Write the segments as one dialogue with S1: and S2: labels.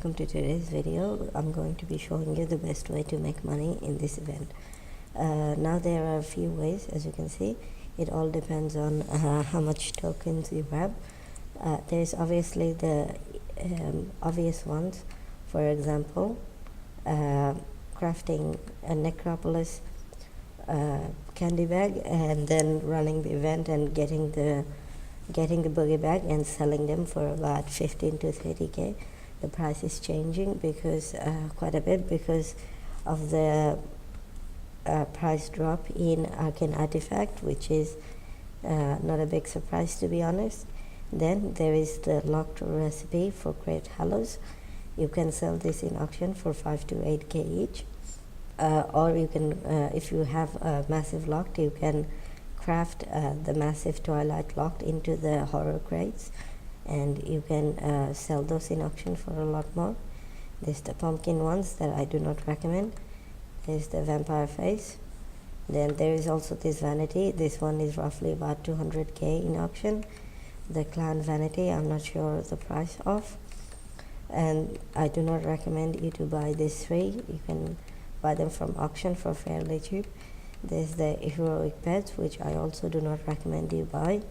S1: welcome to today's video. I'm going to be showing you the best way to make money in this event. Now there are a few ways, as you can see. It all depends on how much tokens you have. There's obviously the obvious ones, for example crafting a Necropolis candy bag and then running the event and getting the boogie bag and selling them for about 15 to 30k. The price is changing because quite a bit because of the price drop in Arcane Artifact, which is not a big surprise, to be honest. Then there is the locked recipe for Great Hallows. You can sell this in auction for 5 to 8k each, or you can if you have a massive locked, you can craft the massive Twilight locked into the horror crates, and you can sell those in auction for a lot more. There's the pumpkin ones that I do not recommend. There's the vampire face. Then there is also this Vanity. This one is roughly about 200k in auction. The clan Vanity, I'm not sure the price of, and I do not recommend you to buy these three. You can buy them from auction for fairly cheap. There's the heroic pets, which I also do not recommend you buy,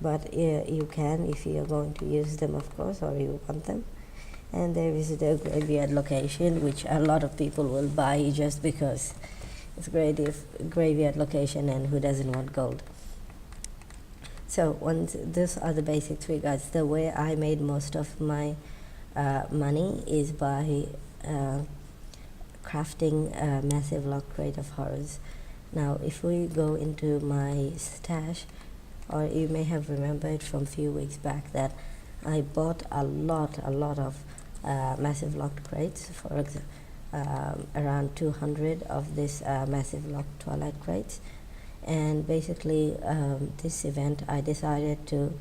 S1: but you can if you are going to use them, of course, or you want them. And there is the graveyard location, which a lot of people will buy just because it's graveyard location, and who doesn't want gold. So these are the basic three guides. The way I made most of my money is by crafting a massive lock crate of horrors. Now if we go into my stash, or you may have remembered from a few weeks back that I bought a lot of massive locked crates, for around 200 of this massive locked Twilight crates. And basically this event I decided to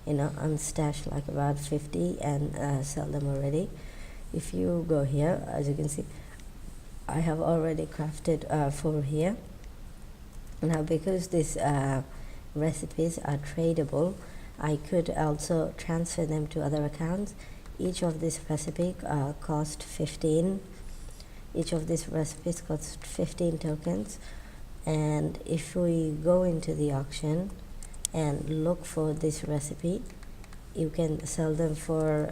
S1: unstash like about 50 and sell them already. If you go here, as you can see, I have already crafted 4 here. Now because these recipes are tradable, I could also transfer them to other accounts. Each of this recipe cost 15. Each of these recipes cost 15 tokens. And if we go into the auction and look for this recipe, you can sell them for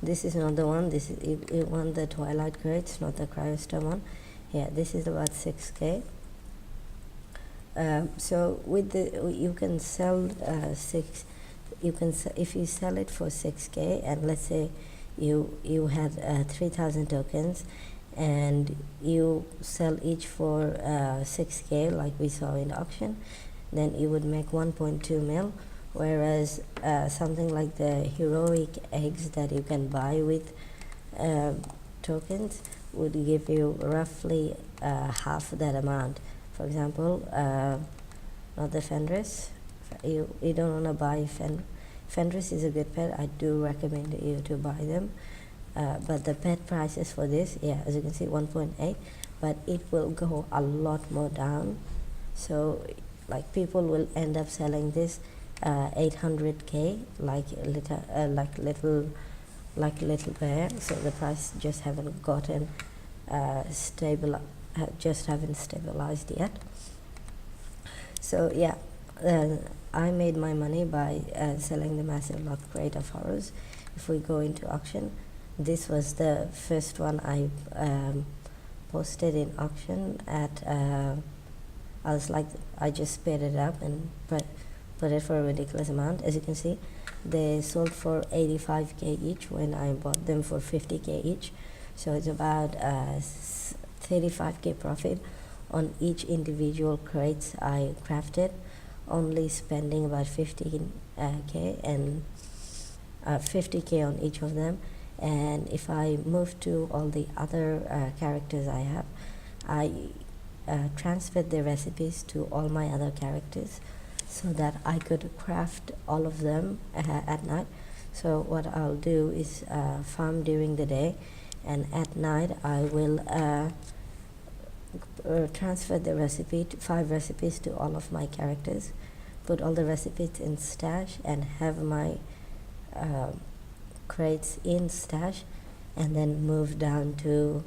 S1: this is not the one. This is you want the Twilight crates, not the Cryostorm one. Yeah, this is about 6k. So with the you can sell if you sell it for 6k, and let's say you had 3,000 tokens, and you sell each for 6k like we saw in auction, then you would make 1.2 mil. Whereas something like the heroic eggs that you can buy with tokens would give you roughly half that amount. For example, not the Fenris. You don't want to buy Fenris is a good pet. I do recommend you to buy them. But the pet prices for this, yeah, as you can see, 1.8, but it will go a lot more down. So like people will end up selling this 800k like little bear. So the price just haven't gotten stabilized yet. So yeah, I made my money by selling the massive lock crate of horrors. If we go into auction, this was the first one I posted in auction at I just sped it up and put it for a ridiculous amount. As you can see, they sold for 85k each when I bought them for 50k each. So it's about 35k profit on each individual crates I crafted, only spending about 15k and 50k on each of them. And if I move to all the other characters I have, I transferred the recipes to all my other characters so that I could craft all of them at night. So what I'll do is farm during the day, and at night I will transfer the recipe to 5 recipes to all of my characters, put all the recipes in stash, and have my crates in stash, and then move down to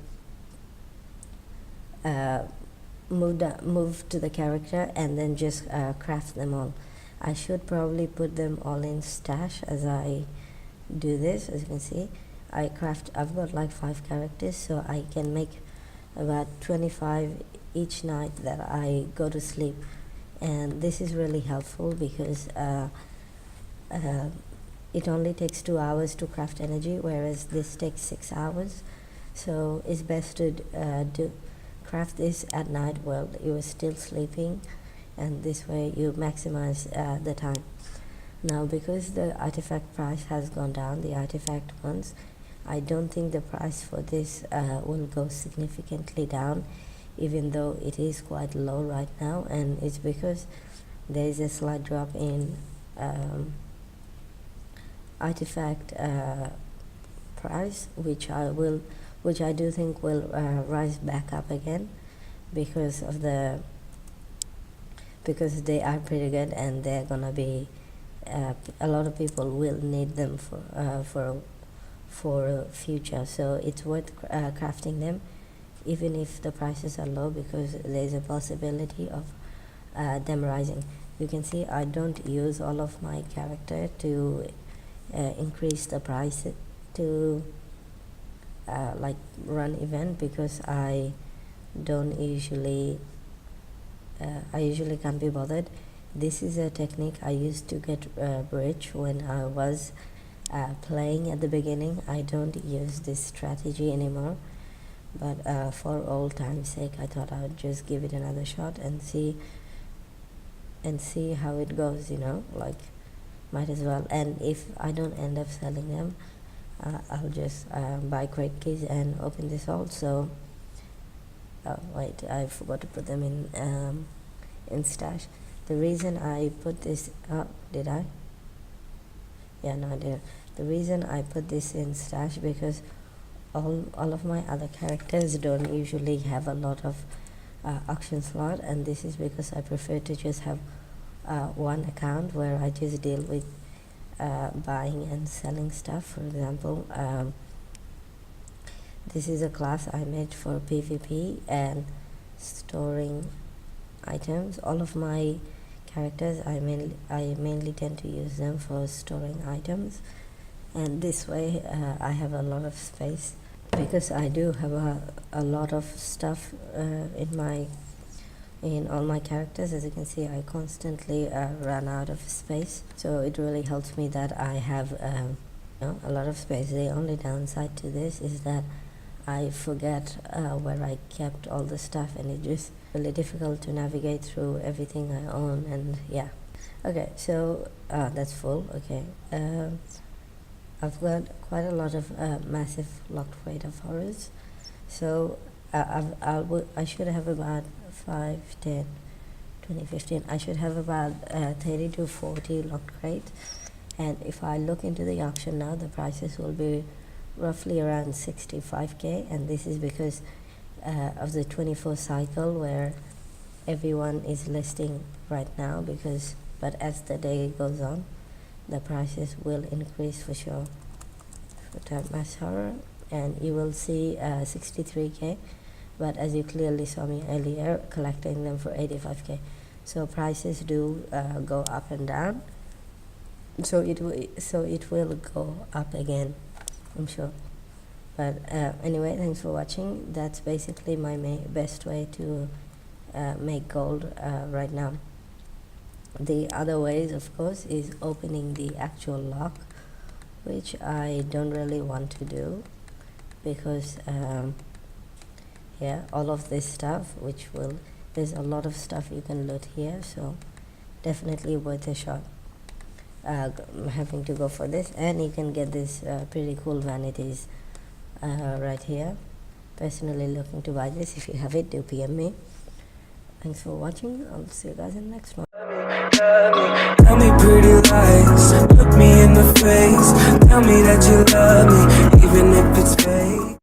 S1: move to the character, and then just craft them all. I should probably put them all in stash as I do this. As you can see, I've got like 5 characters, so I can make about 25 each night that I go to sleep, and this is really helpful because it only takes 2 hours to craft energy, whereas this takes 6 hours. So it's best to craft this at night while you are still sleeping, and this way you maximize the time. Now, because the artifact price has gone down, the artifact ones, I don't think the price for this will go significantly down, even though it is quite low right now, and it's because there is a slight drop in artifact price, which I do think will rise back up again because they are pretty good, and they're gonna be a lot of people will need them for future. So it's worth crafting them, even if the prices are low, because there's a possibility of them rising. You can see I don't use all of my character to increase the price to like run event, because I usually can't be bothered. This is a technique I used to get rich when I was playing at the beginning. I don't use this strategy anymore, but for old time's sake, I thought I would just give it another shot and see how it goes, like, might as well. And if I don't end up selling them, I'll just buy crate keys and open this also. Wait, I forgot to put them in stash. The reason I put this, did I? Yeah, no, I didn't. The reason I put this in stash because all of my other characters don't usually have a lot of auction slot, and this is because I prefer to just have one account where I just deal with buying and selling stuff. For example, this is a class I made for PvP and storing items. All of my characters, I mainly tend to use them for storing items, and this way I have a lot of space, because I do have a lot of stuff in all my characters. As you can see, I constantly run out of space, so it really helps me that I have a lot of space. The only downside to this is that I forget where I kept all the stuff, and it's just really difficult to navigate through everything I own. And yeah, okay, so that's full. Okay, I've got quite a lot of massive locked crate of horrors, so I should have about 5, 10, 20, 15. I should have about 30 to 40 locked crate, and if I look into the auction now, the prices will be roughly around 65k, and this is because of the 24 cycle where everyone is listing right now, but as the day goes on, the prices will increase for sure. For Type Mass Horror, and you will see 63k, but as you clearly saw me earlier, collecting them for 85k. So prices do go up and down, so it will go up again, I'm sure. But anyway, thanks for watching. That's basically my best way to make gold right now. The other ways, of course, is opening the actual lock, which I don't really want to do, because yeah, all of this stuff, there's a lot of stuff you can loot here, so definitely worth a shot. Having to go for this, and you can get this pretty cool vanities right here. Personally looking to buy this. If you have it, do PM me. Thanks for watching. I'll see you guys in the next one.
S2: Tell me pretty lies, look me in the face. Tell me that you love me, even if it's fake.